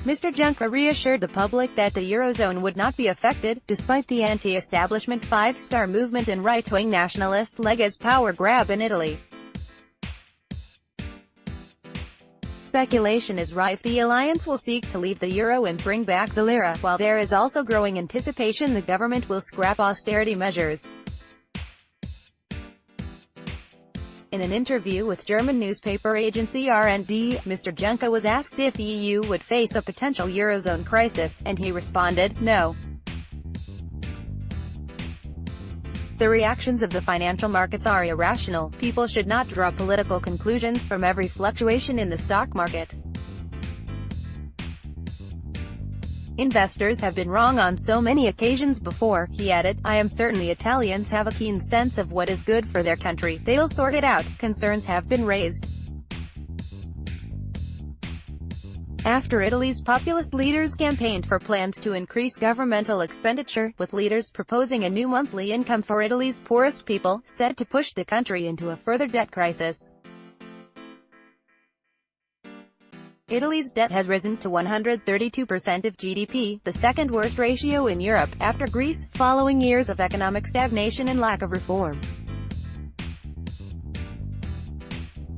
Mr. Juncker reassured the public that the eurozone would not be affected, despite the anti-establishment five-star movement and right-wing nationalist Lega's power grab in Italy. Speculation is rife the alliance will seek to leave the euro and bring back the lira, while there is also growing anticipation the government will scrap austerity measures. In an interview with German newspaper agency RND, Mr. Juncker was asked if the EU would face a potential eurozone crisis, and he responded, "No." The reactions of the financial markets are irrational. People should not draw political conclusions from every fluctuation in the stock market. Investors have been wrong on so many occasions before, he added. I am certain the Italians have a keen sense of what is good for their country. They'll sort it out. Concerns have been raised. After Italy's populist leaders campaigned for plans to increase governmental expenditure, with leaders proposing a new monthly income for Italy's poorest people, said to push the country into a further debt crisis. Italy's debt has risen to 132% of GDP, the second worst ratio in Europe, after Greece, following years of economic stagnation and lack of reform.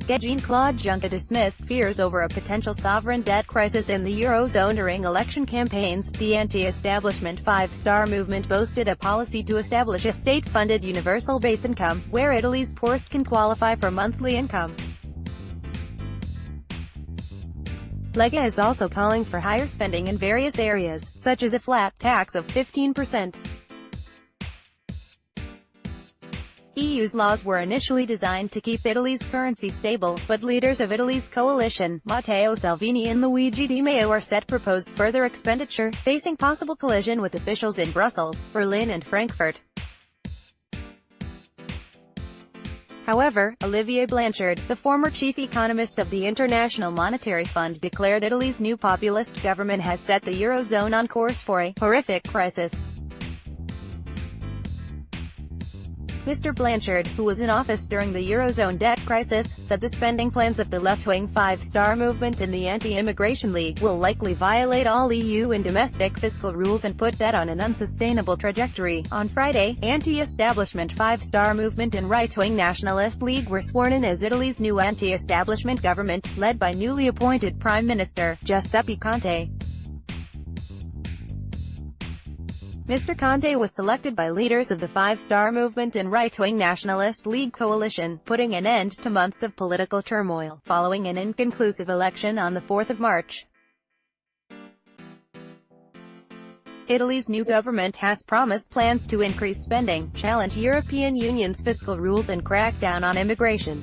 Jean-Claude Juncker dismissed fears over a potential sovereign debt crisis in the eurozone during election campaigns. The anti-establishment five-star movement boasted a policy to establish a state-funded universal base income, where Italy's poorest can qualify for monthly income. Lega is also calling for higher spending in various areas, such as a flat tax of 15%. EU's laws were initially designed to keep Italy's currency stable, but leaders of Italy's coalition, Matteo Salvini and Luigi Di Maio, are set to propose further expenditure, facing possible collision with officials in Brussels, Berlin and Frankfurt. However, Olivier Blanchard, the former chief economist of the International Monetary Fund, declared Italy's new populist government has set the eurozone on course for a horrific crisis. Mr. Blanchard, who was in office during the eurozone debt crisis, said the spending plans of the left-wing five-star movement and the Anti-Immigration League will likely violate all EU and domestic fiscal rules and put that on an unsustainable trajectory. On Friday, anti-establishment five-star movement and right-wing nationalist League were sworn in as Italy's new anti-establishment government, led by newly appointed Prime Minister, Giuseppe Conte. Mr. Conte was selected by leaders of the Five-Star Movement and right-wing Nationalist League coalition, putting an end to months of political turmoil, following an inconclusive election on the 4th of March. Italy's new government has promised plans to increase spending, challenge European Union's fiscal rules and crack down on immigration.